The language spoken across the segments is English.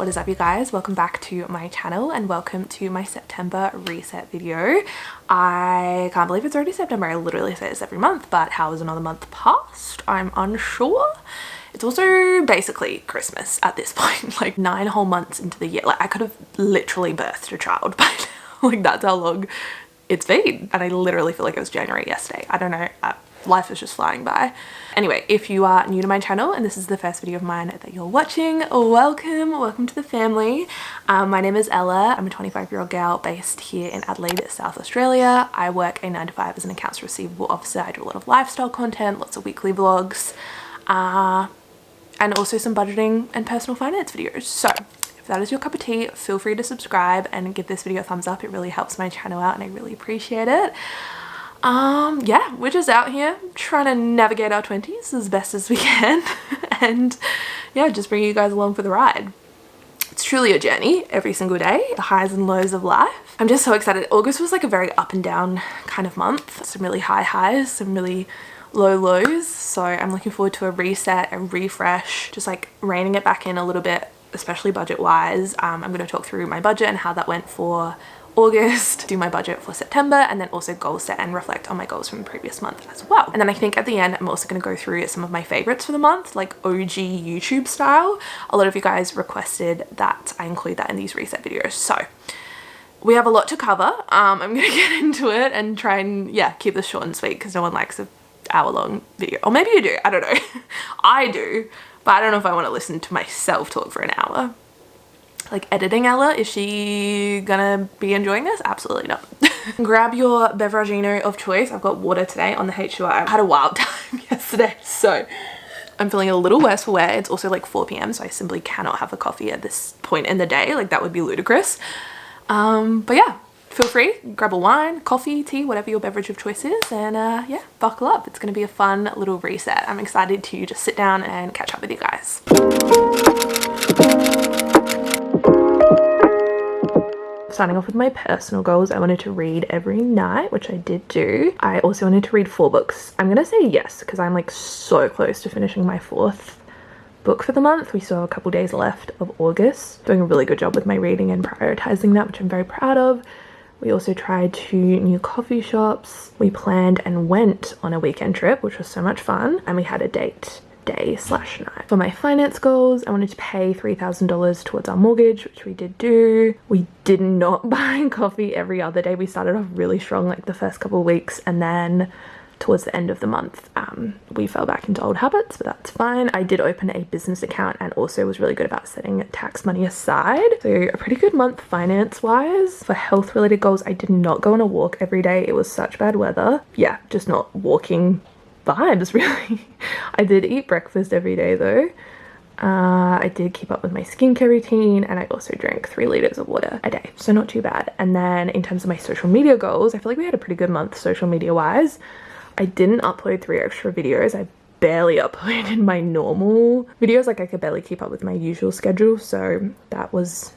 What is up, you guys? Welcome back to my channel and welcome to my September reset video. I can't believe it's already September. I literally say this every month, but how is another month passed? I'm unsure. It's also basically Christmas at this point, like 9 whole months into the year. Like I could have literally birthed a child by now. Like that's how long it's been. And I literally feel like it was January yesterday. I don't know. Life is just flying by. Anyway, if you are new to my channel and this is the first video of mine that you're watching, welcome to the family. My name is Ella. I'm a 25-year-old girl based here in Adelaide, South Australia. I work a 9 to 5 as an accounts receivable officer. I do a lot of lifestyle content, lots of weekly vlogs, and also some budgeting and personal finance videos. So if that is your cup of tea, feel free to subscribe and give this video a thumbs up. It really helps my channel out and I really appreciate it. Yeah, we're just out here trying to navigate our 20s as best as we can and yeah, just bring you guys along for the ride. It's truly a journey every single day, the highs and lows of life. I'm just so excited. August was like a very up and down kind of month. Some really high highs, some really low lows. So I'm looking forward to a reset and refresh, just like reining it back in a little bit, especially budget wise. I'm going to talk through my budget and how that went for August, do my budget for September, and then also goal set and reflect on my goals from the previous month as well. And then I think at the end, I'm also going to go through some of my favorites for the month, like OG YouTube style. A lot of you guys requested that I include that in these reset videos. So we have a lot to cover. I'm going to get into it and try and, yeah, keep this short and sweet because no one likes an hour-long video. Or maybe you do, I don't know. I do, but I don't know if I want to listen to myself talk for an hour. Like editing Ella, is she gonna be enjoying this? Absolutely not. Grab your beveragino of choice. I've got water today on the H2O. I had a wild time yesterday, so I'm feeling a little worse for wear. It's also like 4 p.m, so I simply cannot have a coffee at this point in the day. Like that would be ludicrous. But yeah, feel free, grab a wine, coffee, tea, whatever your beverage of choice is, and yeah, buckle up. It's gonna be a fun little reset. I'm excited to just sit down and catch up with you guys. Starting off with my personal goals, I wanted to read every night, which I did do. I also wanted to read 4 books. I'm gonna say yes, because I'm like so close to finishing my 4th book for the month. We still have a couple days left of August. Doing a really good job with my reading and prioritizing that, which I'm very proud of. We also tried 2 new coffee shops. We planned and went on a weekend trip, which was so much fun. And we had a date day/night. For my finance goals, I wanted to pay $3,000 towards our mortgage, which we did do. We did not buy coffee every other day. We started off really strong like the first couple of weeks, and then towards the end of the month we fell back into old habits, but that's fine. I did open a business account and also was really good about setting tax money aside, so a pretty good month finance wise. For health related goals, I did not go on a walk every day. It was such bad weather. Yeah, just not walking vibes really. I did eat breakfast every day though. I did keep up with my skincare routine, and I also drank 3 liters of water a day, so not too bad. And then in terms of my social media goals, I feel like we had a pretty good month social media wise. I didn't upload 3 extra videos. I barely uploaded my normal videos. Like I could barely keep up with my usual schedule, so that was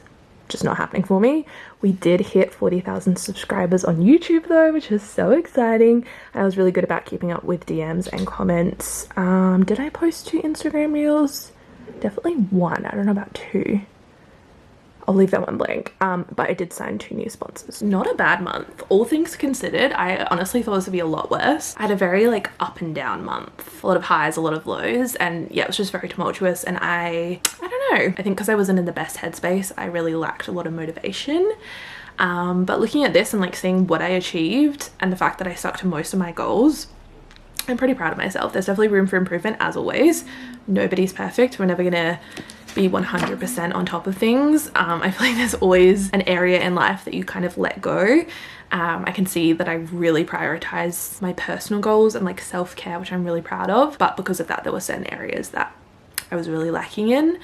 just not happening for me. We did hit 40,000 subscribers on YouTube though, which is so exciting. I was really good about keeping up with DMs and comments. Did I post 2 Instagram reels? Definitely 1. I don't know about 2. I'll leave that one blank. But I did sign 2 new sponsors. Not a bad month, all things considered. I honestly thought this would be a lot worse. I had a very like up and down month, a lot of highs, a lot of lows, and yeah, it was just very tumultuous. And I don't know, I think because I wasn't in the best headspace, I really lacked a lot of motivation. But looking at this and like seeing what I achieved and the fact that I stuck to most of my goals, I'm pretty proud of myself. There's definitely room for improvement as always. Nobody's perfect. We're never gonna be 100% on top of things. I feel like there's always an area in life that you kind of let go. I can see that I really prioritize my personal goals and like self-care, which I'm really proud of, but because of that there were certain areas that I was really lacking in.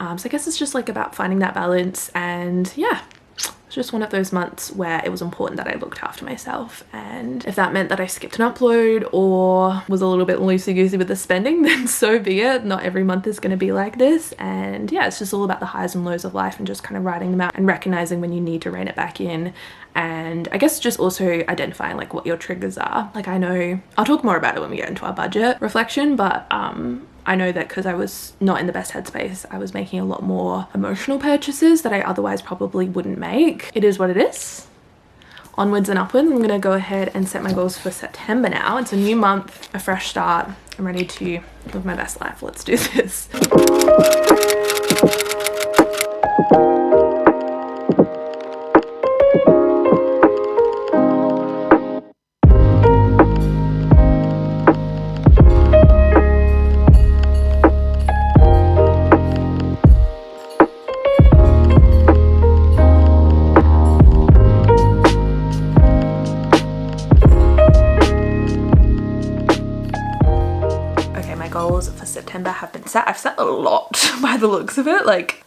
So I guess it's just like about finding that balance, and yeah, it's just one of those months where it was important that I looked after myself, and if that meant that I skipped an upload or was a little bit loosey-goosey with the spending, then so be it. Not every month is going to be like this, and yeah, it's just all about the highs and lows of life and just kind of riding them out and recognizing when you need to rein it back in, and I guess just also identifying like what your triggers are. Like I know I'll talk more about it when we get into our budget reflection, but I know that because I was not in the best headspace, I was making a lot more emotional purchases that I otherwise probably wouldn't make. It is what it is. Onwards and upwards. I'm gonna go ahead and set my goals for September now. It's a new month, a fresh start. I'm ready to live my best life. Let's do this. Goals for September have been set. I've set a lot by the looks of it. Like,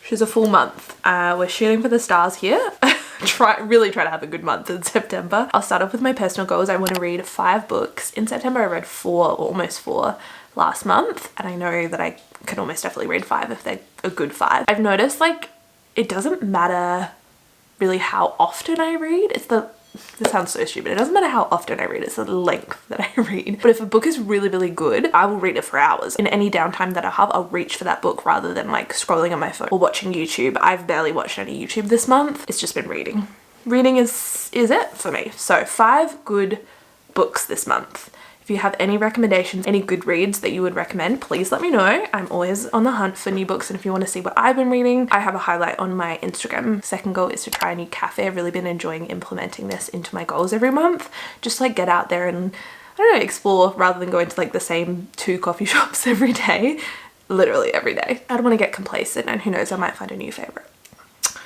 she's a full month. We're shooting for the stars here. Really try to have a good month in September. I'll start off with my personal goals. I want to read 5 books. In September I read 4 or almost 4 last month, and I know that I can almost definitely read 5 if they're a good 5. I've noticed like it doesn't matter really how often I read. This sounds so stupid. It doesn't matter how often I read, it's the length that I read. But if a book is really, really good, I will read it for hours. In any downtime that I have, I'll reach for that book rather than like scrolling on my phone or watching YouTube. I've barely watched any YouTube this month. It's just been reading. Reading is it for me. So 5 good books this month. If you have any recommendations, any good reads that you would recommend, please let me know. I'm always on the hunt for new books, and if you want to see what I've been reading, I have a highlight on my Instagram. Second goal is to try a new cafe. I've really been enjoying implementing this into my goals every month. Just like get out there and, I don't know, explore rather than going to like the same 2 coffee shops every day. Literally every day. I don't want to get complacent, and who knows, I might find a new favorite.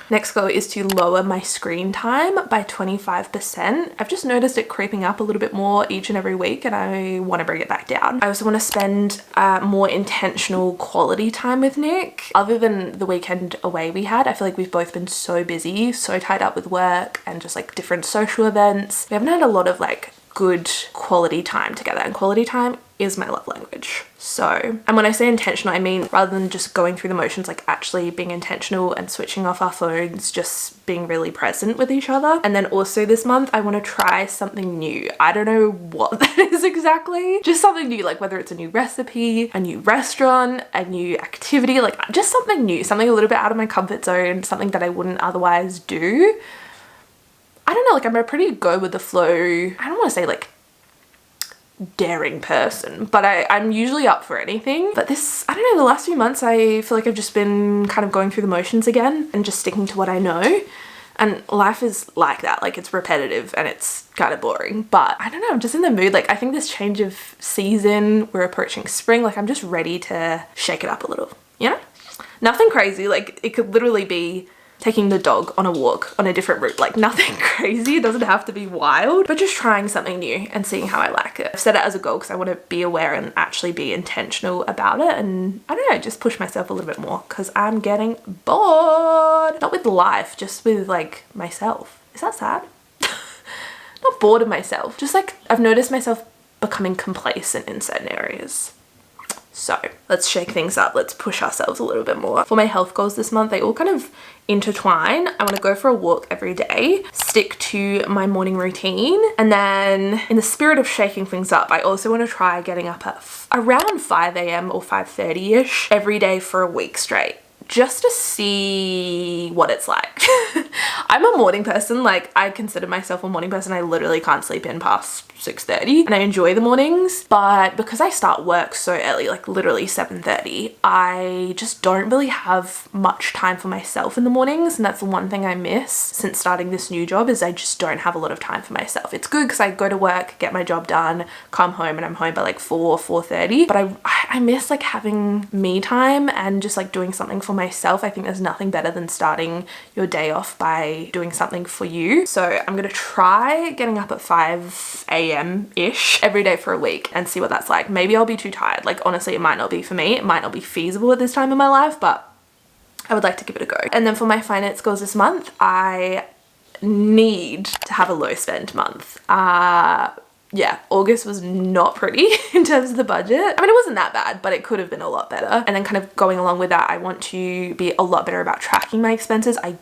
Next goal is to lower my screen time by 25%. I've just noticed it creeping up a little bit more each and every week, and I want to bring it back down. I also want to spend more intentional quality time with Nick. Other than the weekend away we had, I feel like we've both been so busy, so tied up with work and just like different social events. We haven't had a lot of like good quality time together, and quality time is my love language. So, and when I say intentional, I mean rather than just going through the motions, like actually being intentional and switching off our phones, just being really present with each other. And then also this month, I want to try something new. I don't know what that is exactly. Just something new, like whether it's a new recipe, a new restaurant, a new activity, like just something new, something a little bit out of my comfort zone, something that I wouldn't otherwise do. I don't know, like I'm a pretty go with the flow, I don't want to say like daring person, but I'm usually up for anything. But this, I don't know, the last few months I feel like I've just been kind of going through the motions again and just sticking to what I know. And life is like that, like it's repetitive and it's kind of boring. But I don't know, I'm just in the mood. Like I think this change of season, we're approaching spring, like I'm just ready to shake it up a little, you know? Nothing crazy, like it could literally be taking the dog on a walk on a different route, like nothing crazy. It doesn't have to be wild, but just trying something new and seeing how I like it. I've set it as a goal because I want to be aware and actually be intentional about it, and I don't know, just push myself a little bit more because I'm getting bored. Not with life, just with like myself. Is that sad? Not bored of myself, just like I've noticed myself becoming complacent in certain areas. So let's shake things up. Let's push ourselves a little bit more. For my health goals this month, they all kind of intertwine. I want to go for a walk every day, stick to my morning routine, and then in the spirit of shaking things up, I also want to try getting up at around 5 a.m. or 5:30ish every day for a week straight, just to see what it's like. I'm a morning person, like I consider myself a morning person. I literally can't sleep in past 6:30 and I enjoy the mornings, but because I start work so early, like literally 7:30, I just don't really have much time for myself in the mornings, and that's the one thing I miss since starting this new job is I just don't have a lot of time for myself. It's good because I go to work, get my job done, come home, and I'm home by like 4:30, but I miss like having me time and just like doing something for myself. I think there's nothing better than starting your day off by doing something for you. So I'm gonna try getting up at 5 a.m.-ish every day for a week and see what that's like. Maybe I'll be too tired. Like honestly, it might not be for me. It might not be feasible at this time in my life, but I would like to give it a go. And then for my finance goals this month, I need to have a low spend month. Yeah, August was not pretty in terms of the budget. I mean, it wasn't that bad, but it could have been a lot better. And then kind of going along with that, I want to be a lot better about tracking my expenses. I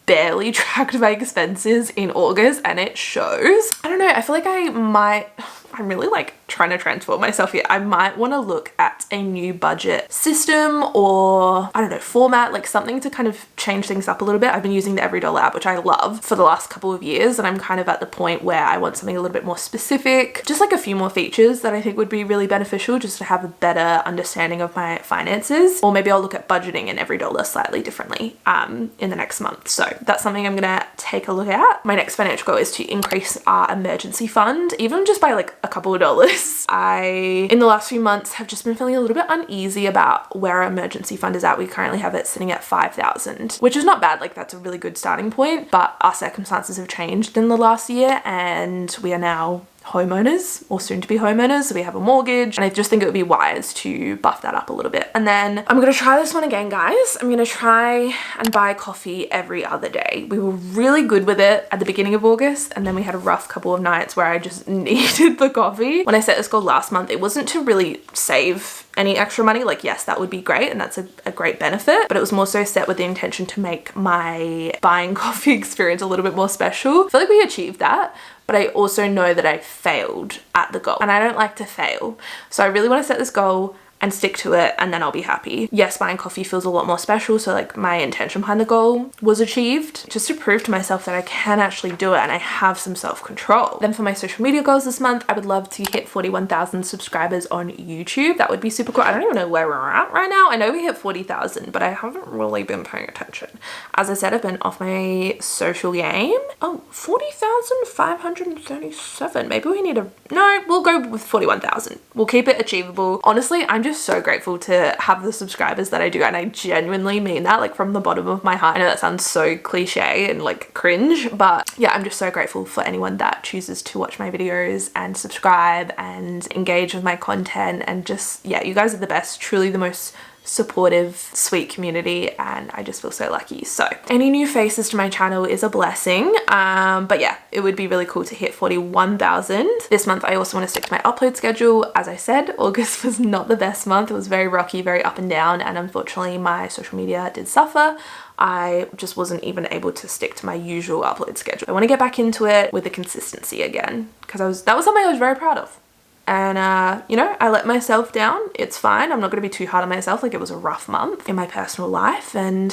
barely tracked my expenses in August and it shows. I don't know, I feel like I'm really like trying to transform myself here. I might want to look at a new budget system or, I don't know, format, like something to kind of change things up a little bit. I've been using the EveryDollar app, which I love, for the last couple of years, and I'm kind of at the point where I want something a little bit more specific, just like a few more features that I think would be really beneficial just to have a better understanding of my finances. Or maybe I'll look at budgeting in EveryDollar slightly differently in the next month. So that's something I'm gonna take a look at. My next financial goal is to increase our emergency fund, even just by like a couple of dollars. I, in the last few months, have just been feeling a little bit uneasy about where our emergency fund is at. We currently have it sitting at 5,000, which is not bad. Like that's a really good starting point, but our circumstances have changed in the last year and we are now homeowners or soon to be homeowners, so we have a mortgage, and I just think it would be wise to buff that up a little bit. And then I'm gonna try this one again, guys. I'm gonna try and buy coffee every other day. We were really good with it at the beginning of August, and then we had a rough couple of nights where I just needed the coffee. When I set this goal last month, it wasn't to really save any extra money. Like, yes, that would be great, and that's a great benefit, but it was more so set with the intention to make my buying coffee experience a little bit more special. I feel like we achieved that, but I also know that I failed at the goal, and I don't like to fail. So I really want to set this goal and stick to it, and then I'll be happy. Yes, buying coffee feels a lot more special, so like my intention behind the goal was achieved, just to prove to myself that I can actually do it and I have some self-control. Then for my social media goals this month, I would love to hit 41,000 subscribers on YouTube. That would be super cool. I don't even know where we're at right now. I know we hit 40,000, but I haven't really been paying attention. As I said, I've been off my social game. Oh, 40,537. Maybe we need no, we'll go with 41,000. We'll keep it achievable. Honestly, I'm just so grateful to have the subscribers that I do, and I genuinely mean that, like from the bottom of my heart. I know that sounds so cliche and like cringe, but yeah, I'm just so grateful for anyone that chooses to watch my videos and subscribe and engage with my content, and just, yeah, you guys are the best, truly the most supportive, sweet community, and I just feel so lucky. So any new faces to my channel is a blessing, but yeah, it would be really cool to hit 41,000 this month. I also want to stick to my upload schedule. As I said, August was not the best month. It was very rocky, very up and down, and unfortunately my social media did suffer. I just wasn't even able to stick to my usual upload schedule. I want to get back into it with the consistency again, because that was something I was very proud of. And you know, I let myself down. It's fine. I'm not going to be too hard on myself. Like, it was a rough month in my personal life, and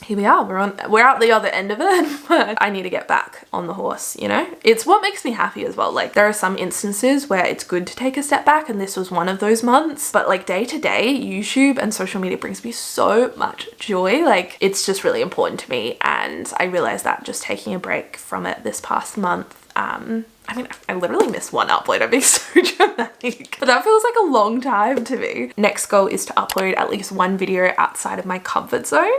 here we are. We're out the other end of it, but I need to get back on the horse, you know? It's what makes me happy as well. Like, there are some instances where it's good to take a step back, and this was one of those months, but like day to day, YouTube and social media brings me so much joy. Like, it's just really important to me, and I realized that just taking a break from it this past month, I mean, I literally missed one upload. I'm being so dramatic, but that feels like a long time to me. Next goal is to upload at least one video outside of my comfort zone.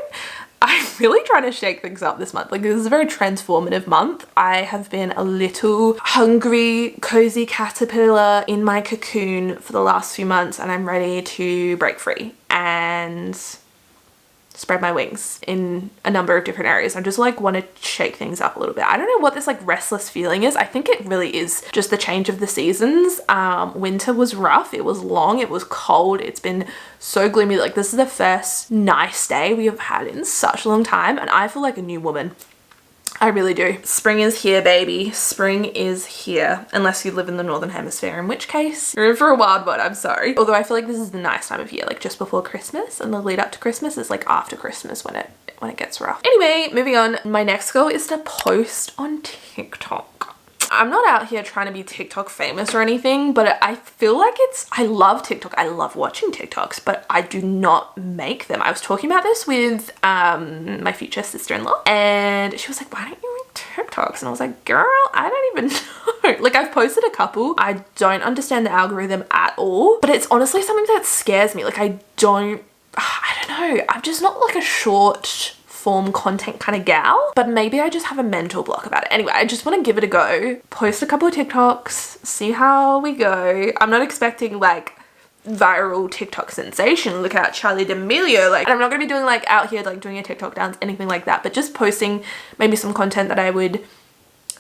I'm really trying to shake things up this month. Like, this is a very transformative month. I have been a little hungry, cozy caterpillar in my cocoon for the last few months, and I'm ready to break free and spread my wings in a number of different areas. I just like want to shake things up a little bit. I don't know what this like restless feeling is. I think it really is just the change of the seasons. Winter was rough. It was long. It was cold. It's been so gloomy. Like, this is the first nice day we have had in such a long time, and I feel like a new woman. I really do. Spring is here, baby. Spring is here. Unless you live in the Northern Hemisphere, in which case you're in for a wild one, I'm sorry. Although I feel like this is the nice time of year, like just before Christmas, and the lead up to Christmas is like after Christmas when it gets rough. Anyway, moving on. My next goal is to post on TikTok. I'm not out here trying to be TikTok famous or anything, but I feel like I love TikTok. I love watching TikToks, but I do not make them. I was talking about this with my future sister-in-law, and she was like, why don't you make TikToks? And I was like, girl, I don't even know. Like, I've posted a couple. I don't understand the algorithm at all, but it's honestly something that scares me. Like, I don't know. I'm just not like a short form content kind of gal, but maybe I just have a mental block about it. Anyway, I just want to give it a go, post a couple of TikToks, see how we go. I'm not expecting like viral TikTok sensation. Look out, Charli D'Amelio. Like, I'm not gonna be doing like out here like doing a TikTok dance, anything like that, but just posting maybe some content that I would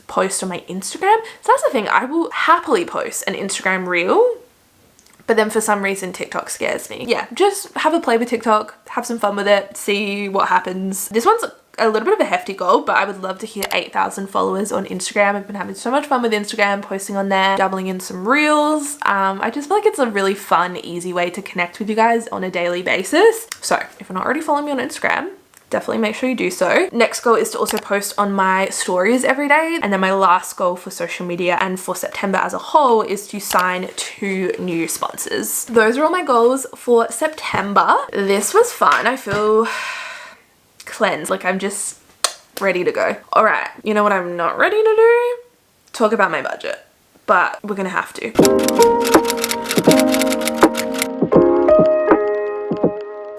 post on my Instagram. So that's the thing, I will happily post an Instagram reel, but then for some reason TikTok scares me. Yeah, just have a play with TikTok, have some fun with it, see what happens. This one's a little bit of a hefty goal, but I would love to hit 8,000 followers on Instagram. I've been having so much fun with Instagram, posting on there, dabbling in some reels. I just feel like it's a really fun, easy way to connect with you guys on a daily basis. So if you're not already following me on Instagram, definitely make sure you do so. Next goal is to also post on my stories every day. And then my last goal for social media and for September as a whole is to sign 2 new sponsors. Those are all my goals for September. This was fun. I feel cleansed, like I'm just ready to go. All right, you know what I'm not ready to do? Talk about my budget, but we're gonna have to.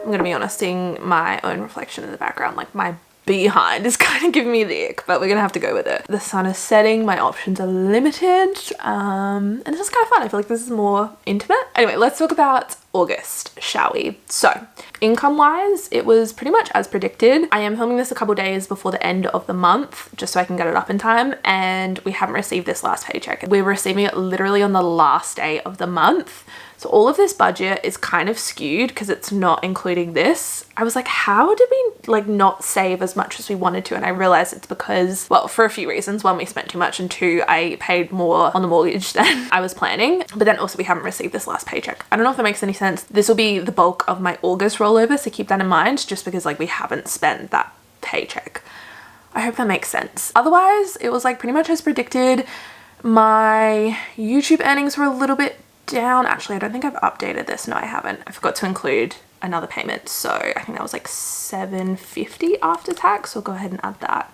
I'm gonna be honest, seeing my own reflection in the background, like my behind is kind of giving me the ick, but we're gonna have to go with it. The sun is setting, my options are limited, and it's just kind of fun. I feel like this is more intimate. Anyway, let's talk about August, shall we? So, income-wise, it was pretty much as predicted. I am filming this a couple days before the end of the month, just so I can get it up in time, and we haven't received this last paycheck. We're receiving it literally on the last day of the month. So all of this budget is kind of skewed because it's not including this. I was like, how did we like not save as much as we wanted to? And I realized it's because, well, for a few reasons. One, we spent too much, and 2, I paid more on the mortgage than I was planning. But then also we haven't received this last paycheck. I don't know if that makes any sense. This will be the bulk of my August rollover, so keep that in mind, just because like we haven't spent that paycheck. I hope that makes sense. Otherwise, it was like pretty much as predicted. My YouTube earnings were a little bit down. Actually, I don't think I've updated this. No, I haven't. I forgot to include another payment, so I think that was like $750 after tax. So I'll go ahead and add that.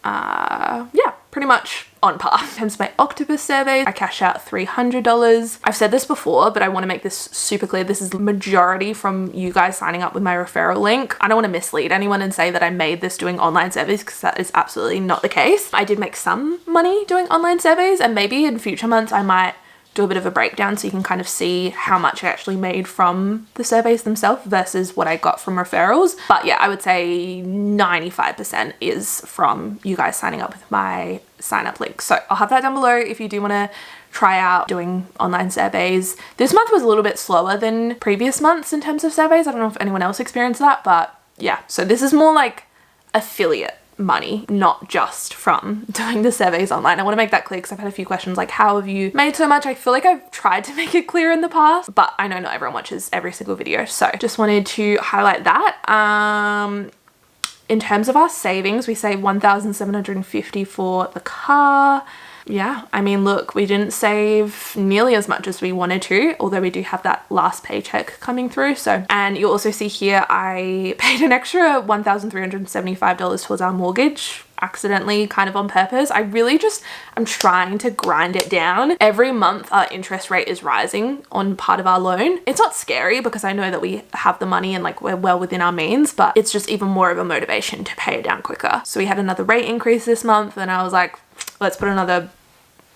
Yeah, pretty much on par. In terms of my Octopus surveys, I cashed out $300. I've said this before, but I want to make this super clear. This is the majority from you guys signing up with my referral link. I don't want to mislead anyone and say that I made this doing online surveys, because that is absolutely not the case. I did make some money doing online surveys, and maybe in future months I might do a bit of a breakdown so you can kind of see how much I actually made from the surveys themselves versus what I got from referrals. But yeah, I would say 95% is from you guys signing up with my sign up link. So I'll have that down below if you do want to try out doing online surveys. This month was a little bit slower than previous months in terms of surveys. I don't know if anyone else experienced that, but yeah. So this is more like affiliate money, not just from doing the surveys online. I want to make that clear because I've had a few questions like, how have you made so much? I feel like I've tried to make it clear in the past, but I know not everyone watches every single video, so just wanted to highlight that. In terms of our savings, we saved $1,750 for the car. Yeah, I mean, look, we didn't save nearly as much as we wanted to, although we do have that last paycheck coming through. So, and you'll also see here, I paid an extra $1,375 towards our mortgage, accidentally, kind of on purpose. I'm trying to grind it down. Every month our interest rate is rising on part of our loan. It's not scary because I know that we have the money and like we're well within our means, but it's just even more of a motivation to pay it down quicker. So we had another rate increase this month, and I was like, let's put another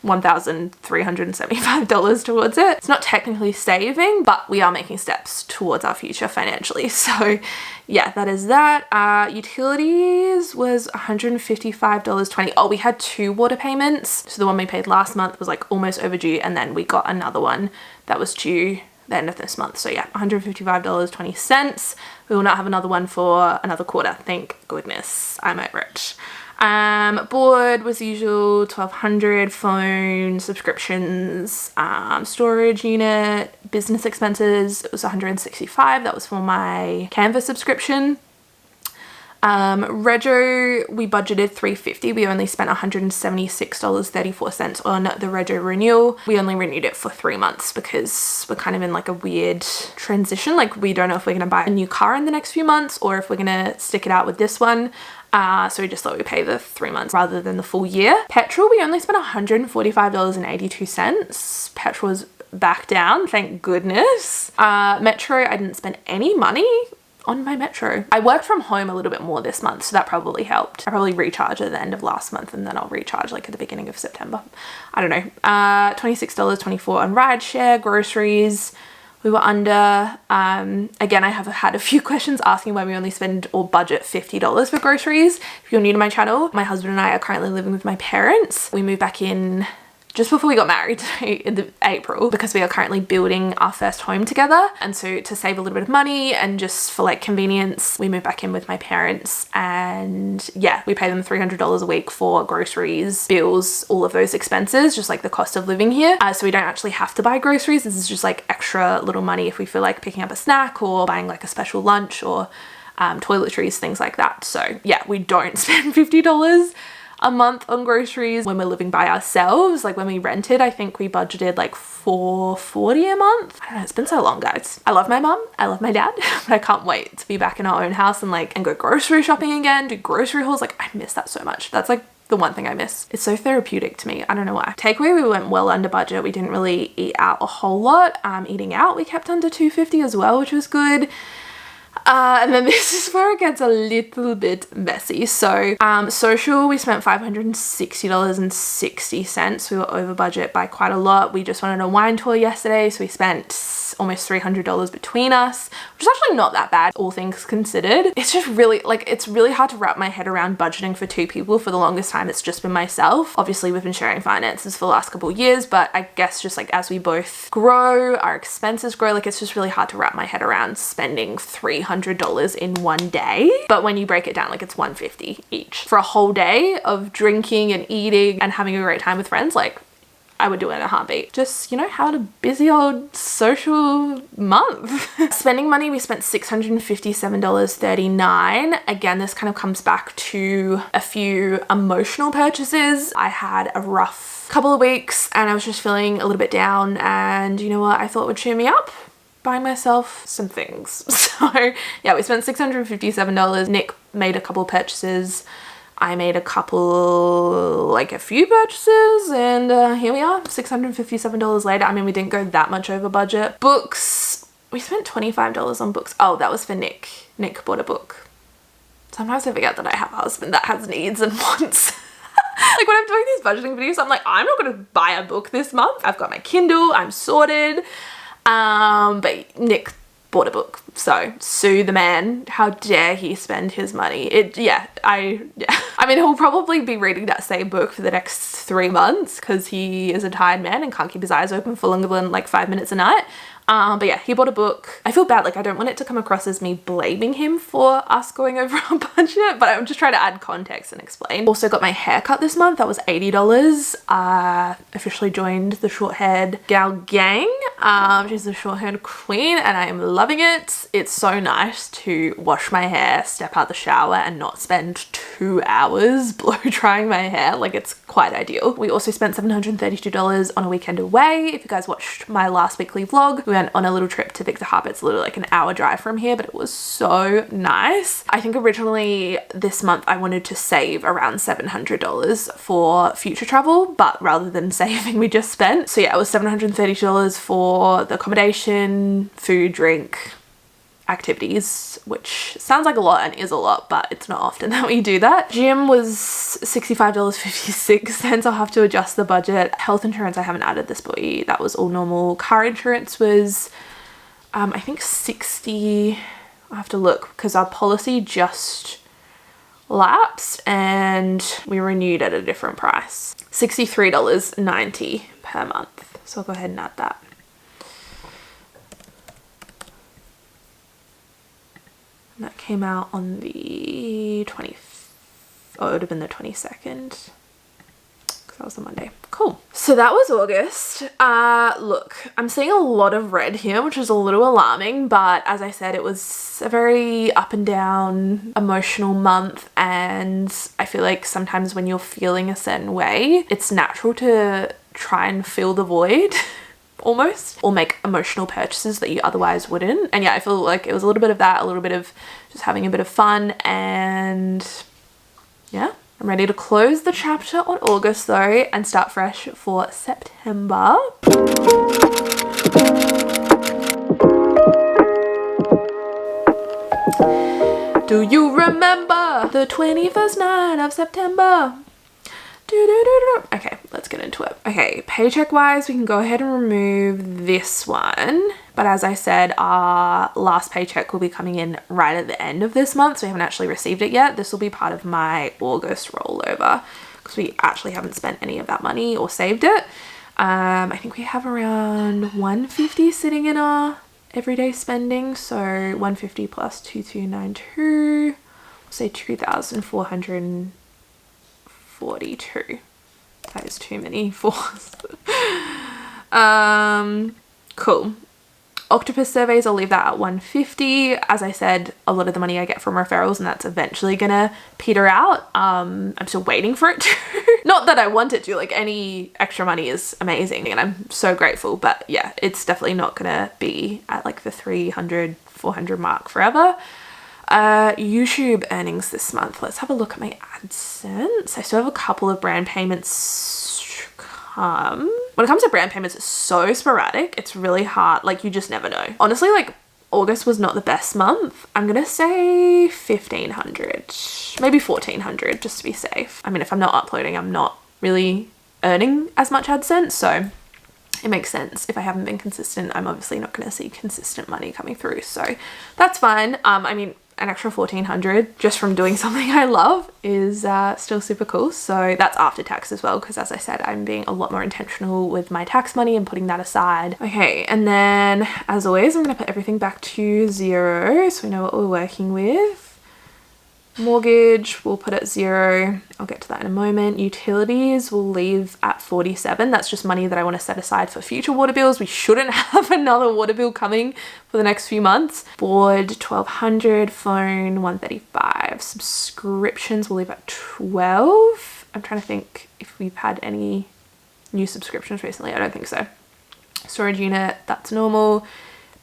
$1,375 towards it. It's not technically saving, but we are making steps towards our future financially. So yeah, that is that. Utilities was $155.20. Oh, we had 2 water payments. So the one we paid last month was like almost overdue, and then we got another one that was due the end of this month. So yeah, $155.20. We will not have another one for another quarter. Thank goodness. I'm over it. Board was the usual $1,200, phone, subscriptions, storage unit, business expenses, it was $165. That was for my Canva subscription. Rego, we budgeted $350. We only spent $176.34 on the Rego renewal. We only renewed it for 3 months because we're kind of in like a weird transition. Like we don't know if we're going to buy a new car in the next few months or if we're going to stick it out with this one. So we just thought we'd pay the 3 months rather than the full year. Petrol, we only spent $145.82. Petrol was back down, thank goodness. Metro, I didn't spend any money on my Metro. I worked from home a little bit more this month, so that probably helped. I probably recharged at the end of last month, and then I'll recharge like at the beginning of September. I don't know. $26.24 on rideshare. Groceries, we were under. Again, I have had a few questions asking why we only spend or budget $50 for groceries. If you're new to my channel, my husband and I are currently living with my parents. We moved back in just before we got married in April, because we are currently building our first home together. And so to save a little bit of money and just for like convenience, we moved back in with my parents, and yeah, we pay them $300 a week for groceries, bills, all of those expenses, just like the cost of living here. So we don't actually have to buy groceries. This is just like extra little money if we feel like picking up a snack or buying like a special lunch or toiletries, things like that. So yeah, we don't spend $50 a month on groceries when we're living by ourselves. Like when we rented, I think we budgeted like $440 a month. I don't know, it's been so long, guys. I love my mum, I love my dad, but I can't wait to be back in our own house and go grocery shopping again, do grocery hauls. Like I miss that so much. That's like the one thing I miss. It's so therapeutic to me. I don't know why. Takeaway, we went well under budget. We didn't really eat out a whole lot. Eating out, we kept under $250 as well, which was good. And then this is where it gets a little bit messy. So social, we spent $560.60. We were over budget by quite a lot. We just wanted a wine tour yesterday, so we spent almost $300 between us, which is actually not that bad, all things considered. It's just really, like, it's really hard to wrap my head around budgeting for two people. For the longest time, it's just been myself. Obviously, we've been sharing finances for the last couple of years, but I guess just like as we both grow, our expenses grow, like it's just really hard to wrap my head around spending $300 in one day. But when you break it down, like it's $150 each for a whole day of drinking and eating and having a great time with friends. Like I would do it in a heartbeat. Just, you know, having a busy old social month. Spending money, we spent $657.39. Again, this kind of comes back to a few emotional purchases. I had a rough couple of weeks and I was just feeling a little bit down, and you know what I thought would cheer me up? Buying myself some things. So yeah, we spent $657. Nick made a couple of purchases. I made a few purchases, and here we are, $657 later. I mean, we didn't go that much over budget. Books, we spent $25 on books. Oh, that was for Nick. Nick bought a book. Sometimes I forget that I have a husband that has needs and wants. Like when I'm doing these budgeting videos, I'm like, I'm not gonna buy a book this month. I've got my Kindle, I'm sorted. But Nick bought a book, so sue the man. How dare he spend his money? I mean, he'll probably be reading that same book for the next 3 months because he is a tired man and can't keep his eyes open for longer than like 5 minutes a night. But yeah, he bought a book. I feel bad, like I don't want it to come across as me blaming him for us going over our budget, but I'm just trying to add context and explain. Also got my hair cut this month. That was $80. Officially joined the short-haired gal gang. She's the short-haired queen and I am loving it. It's so nice to wash my hair, step out the shower and not spend 2 hours blow drying my hair. Like it's quite ideal. We also spent $732 on a weekend away. If you guys watched my last weekly vlog, we went on a little trip to Victor Harbour. It's literally like an hour drive from here, but it was so nice. I think originally this month I wanted to save around $700 for future travel, but rather than saving, we just spent. So yeah, it was $732 for the accommodation, food, drink, activities, which sounds like a lot and is a lot, but it's not often that we do that. Gym was $65.56. I'll have to adjust the budget. Health insurance, I haven't added this, but that was all normal. Car insurance was I think $60. I have to look because our policy just lapsed and we renewed at a different price. $63.90 per month. So I'll go ahead and add that. That came out on the 20th. Oh, it would have been the 22nd. Because that was the Monday. Cool. So that was August. Look, I'm seeing a lot of red here, which is a little alarming. But as I said, it was a very up and down emotional month. And I feel like sometimes when you're feeling a certain way, it's natural to try and fill the void. Almost, or make emotional purchases that you otherwise wouldn't. And yeah, I feel like it was a little bit of that, a little bit of just having a bit of fun, and yeah, I'm ready to close the chapter on August though and start fresh for September. Do you remember the 21st night of September? Okay, let's get into it. Okay, paycheck wise, we can go ahead and remove this one. But as I said, our last paycheck will be coming in right at the end of this month. So we haven't actually received it yet. This will be part of my August rollover. because we actually haven't spent any of that money or saved it. I think we have around 150 sitting in our everyday spending, so 150 plus 2292, we'll say 2,442. That is too many fours. Cool. Octopus surveys, I'll leave that at 150. As I said, a lot of the money I get from referrals, and that's eventually gonna peter out. I'm still waiting for it to. Not that I want it to, like, any extra money is amazing and I'm so grateful, but yeah, it's definitely not gonna be at like the 300, 400 mark forever. YouTube earnings this month. Let's have a look at my AdSense. I still have a couple of brand payments to come. When it comes to brand payments, it's so sporadic. It's really hard. Like, you just never know. Honestly, like, August was not the best month. I'm gonna say 1,500, maybe 1,400, just to be safe. I mean, if I'm not uploading, I'm not really earning as much AdSense, so it makes sense. If I haven't been consistent, I'm obviously not gonna see consistent money coming through, so that's fine. I mean, an extra 1,400 just from doing something I love is still super cool. So that's after tax as well, because as I said, I'm being a lot more intentional with my tax money and putting that aside. Okay, and then as always, I'm gonna put everything back to 0 so we know what we're working with. Mortgage, we'll put at 0. I'll get to that in a moment. Utilities, we'll leave at 47. That's just money that I want to set aside for future water bills. We shouldn't have another water bill coming for the next few months. Board, 1,200. Phone, 135. Subscriptions, we'll leave at 12. I'm trying to think if we've had any new subscriptions recently. I don't think so. Storage unit, that's normal.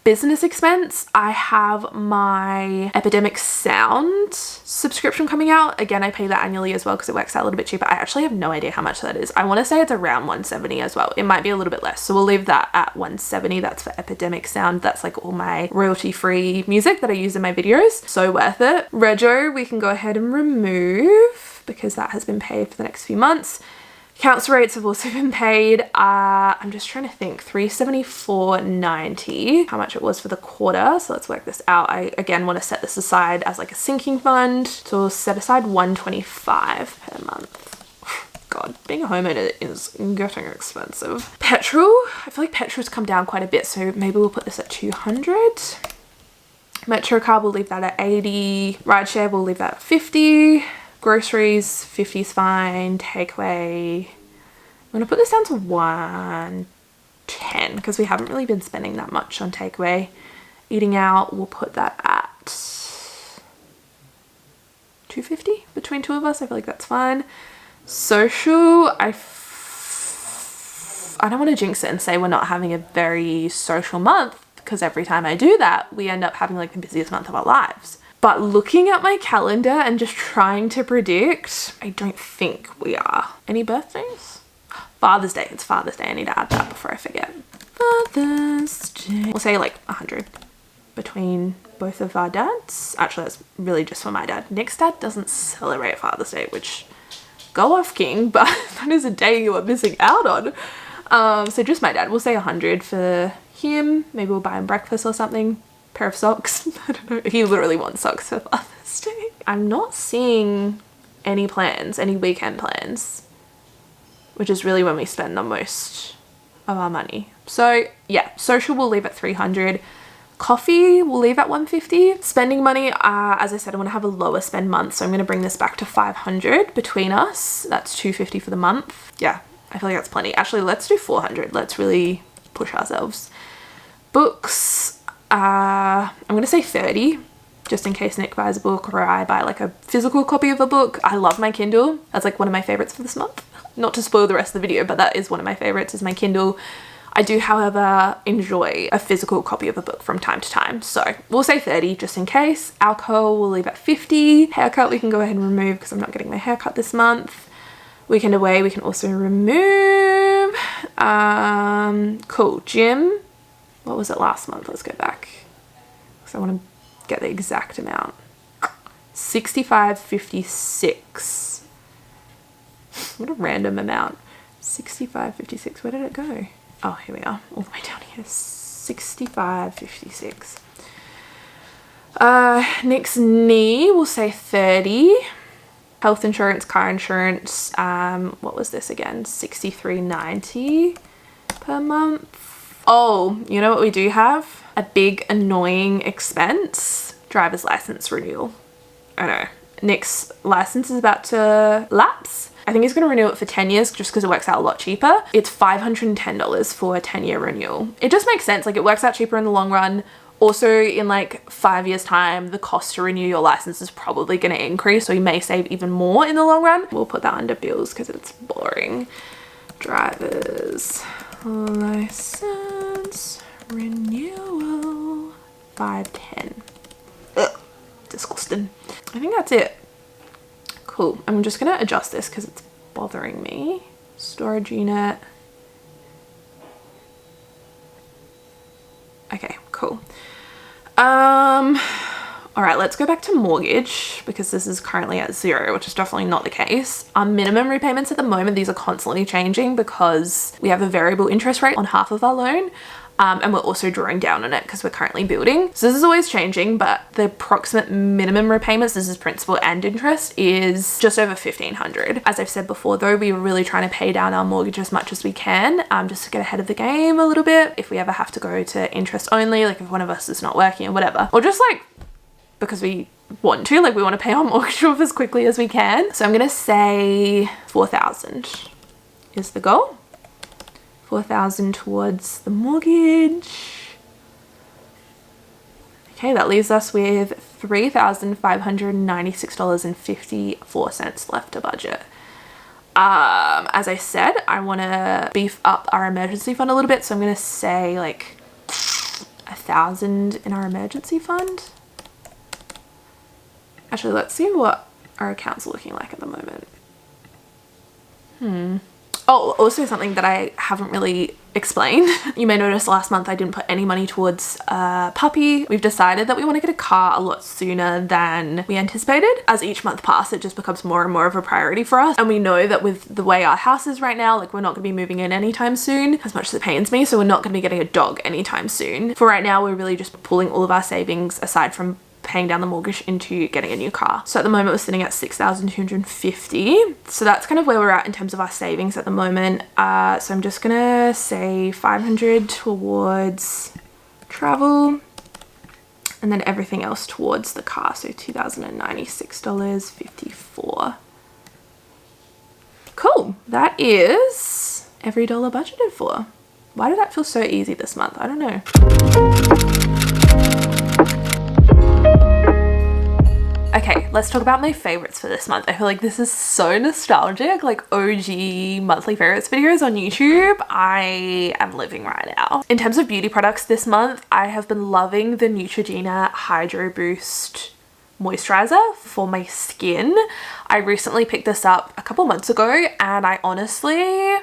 Business expense, I have my Epidemic Sound subscription coming out. Again, I pay that annually as well because it works out a little bit cheaper. I actually have no idea how much that is. I want to say it's around 170 as well. It might be a little bit less, so we'll leave that at 170. That's for Epidemic Sound. That's like all my royalty-free music that I use in my videos. So worth it. Rego, we can go ahead and remove because that has been paid for the next few months. Council rates have also been paid. I'm just trying to think, 374.90, how much it was for the quarter. So let's work this out. I again want to set this aside as like a sinking fund. So we'll set aside 125 per month. God, being a homeowner is getting expensive. Petrol, I feel like petrol's come down quite a bit, so maybe we'll put this at 200. Metro card, we'll leave that at 80. Rideshare, we'll leave that at 50. Groceries, 50 is fine. Takeaway, I'm gonna put this down to 110 because we haven't really been spending that much on takeaway. Eating out, we'll put that at 250 between two of us. I feel like that's fine. Social, I don't want to jinx it and say we're not having a very social month because every time I do that, we end up having like the busiest month of our lives. But looking at my calendar and just trying to predict, I don't think we are. Any birthdays? Father's Day. It's Father's Day. I need to add that before I forget. Father's Day. We'll say like 100 between both of our dads. Actually, that's really just for my dad. Nick's dad doesn't celebrate Father's Day, which go off king, but that is a day you are missing out on. So just my dad. We'll say 100 for him. Maybe we'll buy him breakfast or something. Pair of socks. I don't know. He literally wants socks for Father's Day. I'm not seeing any plans, any weekend plans, which is really when we spend the most of our money. So yeah, social we'll leave at 300. Coffee we'll leave at 150. Spending money, as I said, I want to have a lower spend month, so I'm going to bring this back to 500 between us. That's 250 for the month. Yeah, I feel like that's plenty. Actually, let's do 400. Let's really push ourselves. Books, I'm going to say 30, just in case Nick buys a book or I buy like a physical copy of a book. I love my Kindle. That's like one of my favorites for this month. Not to spoil the rest of the video, but that is one of my favorites, is my Kindle. I do, however, enjoy a physical copy of a book from time to time. So we'll say 30 just in case. Alcohol we'll leave at 50. Haircut we can go ahead and remove because I'm not getting my haircut this month. Weekend away we can also remove. Cool. Gym. What was it last month? Let's go back because I want to get the exact amount. 65.56. What a random amount. 65.56. Where did it go? Oh, here we are. All the way down here. 65.56. Nick's knee, we'll say 30. Health insurance, car insurance, what was this again? $63.90 per month. Oh, you know what we do have? A big annoying expense. Driver's license renewal. I know. Nick's license is about to lapse. I think he's going to renew it for 10 years just because it works out a lot cheaper. It's $510 for a 10-year renewal. It just makes sense. Like, it works out cheaper in the long run. Also, in like 5 years time, the cost to renew your license is probably going to increase, so you may save even more in the long run. We'll put that under bills because it's boring. Driver's license renewal, 510. Ugh, disgusting. I think that's it. Cool. I'm just going to adjust this because it's bothering me. Storage unit. Okay, cool. All right, let's go back to mortgage because this is currently at 0, which is definitely not the case. Our minimum repayments at the moment, these are constantly changing because we have a variable interest rate on half of our loan. And we're also drawing down on it because we're currently building. So this is always changing, but the approximate minimum repayments, this is principal and interest, is just over $1,500. As I've said before though, we were really trying to pay down our mortgage as much as we can, just to get ahead of the game a little bit. If we ever have to go to interest only, like if one of us is not working or whatever, or just like because we want to, like we want to pay our mortgage off as quickly as we can. So I'm gonna say 4,000 is the goal. 4,000 towards the mortgage. Okay, that leaves us with $3,596.54 left to budget. As I said, I want to beef up our emergency fund a little bit, so I'm going to say like 1,000 in our emergency fund. Actually, let's see what our accounts are looking like at the moment. Oh, also something that I haven't really explained. You may notice last month I didn't put any money towards a puppy. We've decided that we want to get a car a lot sooner than we anticipated. As each month passes, it just becomes more and more of a priority for us. And we know that with the way our house is right now, like we're not going to be moving in anytime soon, as much as it pains me. So we're not going to be getting a dog anytime soon. For right now, we're really just pulling all of our savings aside from paying down the mortgage into getting a new car. So at the moment we're sitting at 6,250. So that's kind of where we're at in terms of our savings at the moment. So I'm just gonna say 500 towards travel and then everything else towards the car. So $2,096.54. Cool. That is every dollar budgeted for. Why did that feel so easy this month? I don't know. Okay, let's talk about my favorites for this month. I feel like this is so nostalgic, like OG monthly favorites videos on YouTube. I am living right now. In terms of beauty products this month, I have been loving the Neutrogena Hydro Boost moisturizer for my skin. I recently picked this up a couple months ago and I honestly,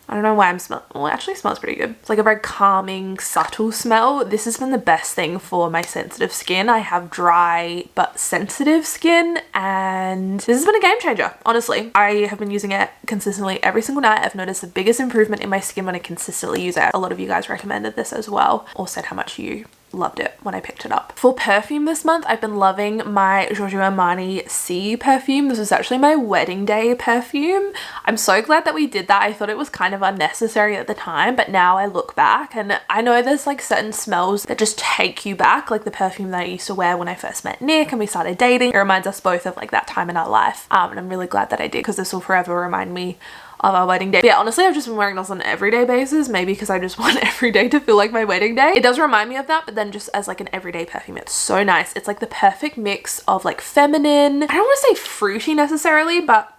I don't know why I'm smelling, well it actually smells pretty good. It's like a very calming, subtle smell. This has been the best thing for my sensitive skin. I have dry but sensitive skin and this has been a game changer, honestly. I have been using it consistently every single night. I've noticed the biggest improvement in my skin when I consistently use it. A lot of you guys recommended this as well, or said how much you loved it when I picked it up. For perfume this month, I've been loving my Giorgio Armani C perfume. This was actually my wedding day perfume. I'm so glad that we did that. I thought it was kind of unnecessary at the time, but now I look back and I know there's like certain smells that just take you back, like the perfume that I used to wear when I first met Nick and we started dating. It reminds us both of like that time in our life, and I'm really glad that I did because this will forever remind me of our wedding day. But yeah, honestly, I've just been wearing this on an everyday basis, maybe because I just want every day to feel like my wedding day. It does remind me of that, but then just as like an everyday perfume, it's so nice. It's like the perfect mix of like feminine, I don't want to say fruity necessarily, but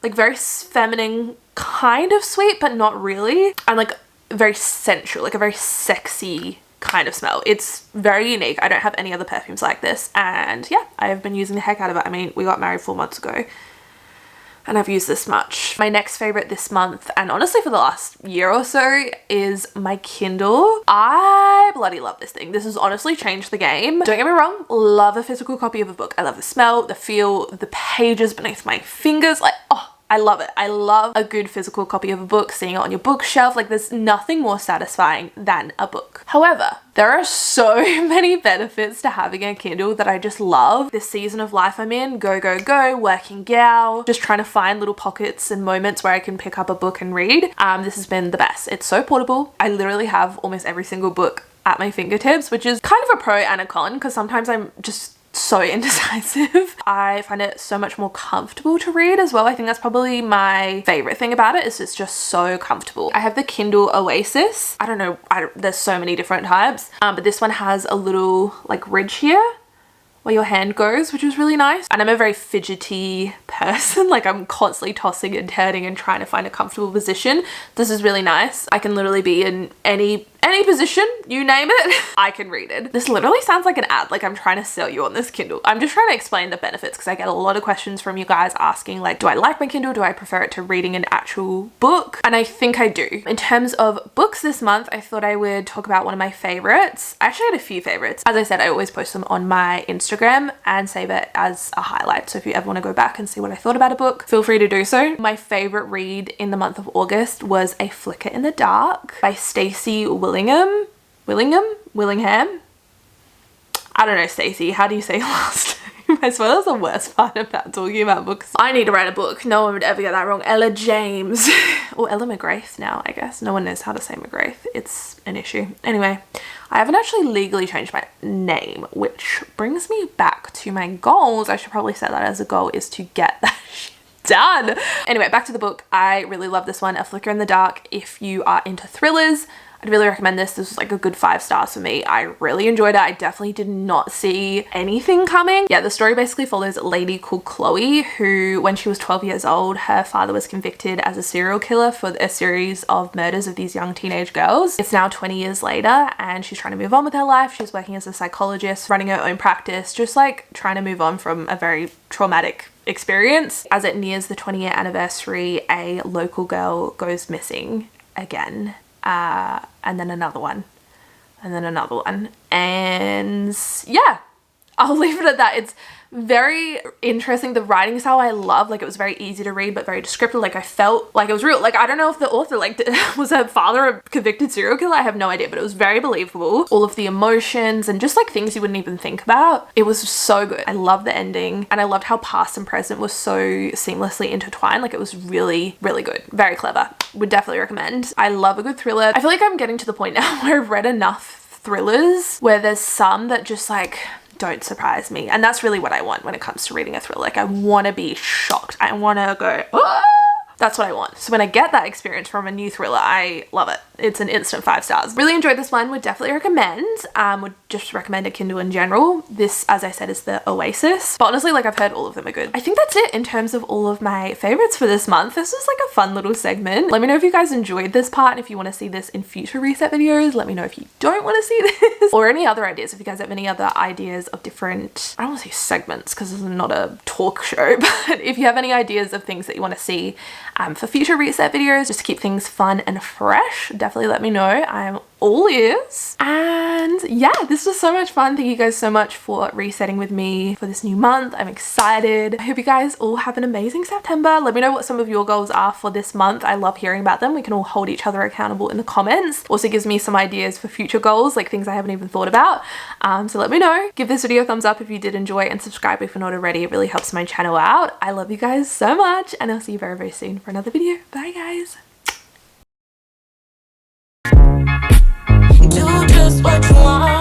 like very feminine, kind of sweet, but not really. And like very sensual, like a very sexy kind of smell. It's very unique. I don't have any other perfumes like this. And yeah, I have been using the heck out of it. I mean, we got married 4 months ago. And I've used this much. My next favorite this month, and honestly for the last year or so, is my Kindle. I bloody love this thing. This has honestly changed the game. Don't get me wrong, love a physical copy of a book. I love the smell, the feel, the pages beneath my fingers. Like, oh, I love it. I love a good physical copy of a book, seeing it on your bookshelf. Like there's nothing more satisfying than a book. However, there are so many benefits to having a Kindle that I just love. This season of life I'm in, go, go, go, working gal, just trying to find little pockets and moments where I can pick up a book and read. This has been the best. It's so portable. I literally have almost every single book at my fingertips, which is kind of a pro and a con because sometimes I'm just so indecisive. I find it so much more comfortable to read as well. I think that's probably my favorite thing about it, is it's just so comfortable. I have the Kindle Oasis. I don't know, there's so many different types, but this one has a little like ridge here where your hand goes, which is really nice. And I'm a very fidgety person. Like I'm constantly tossing and turning and trying to find a comfortable position. This is really nice. I can literally be in any position, you name it, I can read it. This literally sounds like an ad, like I'm trying to sell you on this Kindle. I'm just trying to explain the benefits because I get a lot of questions from you guys asking like, do I like my Kindle? Do I prefer it to reading an actual book? And I think I do. In terms of books this month, I thought I would talk about one of my favorites. I actually had a few favorites. As I said, I always post them on my Instagram and save it as a highlight. So if you ever want to go back and see what I thought about a book, feel free to do so. My favorite read in the month of August was A Flicker in the Dark by Stacey Willingham. I don't know, Stacey, how do you say your last name? I swear that's the worst part about talking about books. I need to write a book. No one would ever get that wrong. Ella James. Or Ella McGrath now, I guess. No one knows how to say McGrath. It's an issue. Anyway, I haven't actually legally changed my name, which brings me back to my goals. I should probably set that as a goal, is to get that done. Anyway, back to the book. I really love this one, A Flicker in the Dark. If you are into thrillers, I'd really recommend this. This was like a good 5 stars for me. I really enjoyed it. I definitely did not see anything coming. Yeah, the story basically follows a lady called Chloe who, when she was 12 years old, her father was convicted as a serial killer for a series of murders of these young teenage girls. It's now 20 years later and she's trying to move on with her life. She's working as a psychologist, running her own practice, just like trying to move on from a very traumatic experience. As it nears the 20-year anniversary, a local girl goes missing again. And then another one, and then another one. And yeah, I'll leave it at that. It's very interesting. The writing style I love. Like it was very easy to read but very descriptive. Like I felt like it was real. Like I don't know if the author like was her father a convicted serial killer. I have no idea, but it was very believable. All of the emotions and just like things you wouldn't even think about. It was so good. I loved the ending and I loved how past and present was so seamlessly intertwined. Like it was really, really good. Very clever. Would definitely recommend. I love a good thriller. I feel like I'm getting to the point now where I've read enough thrillers where there's some that just like don't surprise me, and that's really what I want when it comes to reading a thriller. Like I want to be shocked. I want to go, ah! That's what I want. So when I get that experience from a new thriller, I love it. It's an instant 5 stars. Really enjoyed this one. Would definitely recommend. Would just recommend a Kindle in general. This, as I said, is the Oasis. But honestly, like I've heard all of them are good. I think that's it in terms of all of my favorites for this month. This was like a fun little segment. Let me know if you guys enjoyed this part and if you want to see this in future reset videos. Let me know if you don't want to see this or any other ideas. If you guys have any other ideas of different, I don't want to say segments because this is not a talk show, but if you have any ideas of things that you want to see for future reset videos, just to keep things fun and fresh, definitely let me know. I'm all ears. And yeah, this was so much fun. Thank you guys so much for resetting with me for this new month. I'm excited. I hope you guys all have an amazing September. Let me know what some of your goals are for this month. I love hearing about them. We can all hold each other accountable in the comments. Also gives me some ideas for future goals, like things I haven't even thought about. So let me know. Give this video a thumbs up if you did enjoy, and subscribe if you're not already. It really helps my channel out. I love you guys so much, and I'll see you very, very soon for another video. Bye guys. Do just what you want.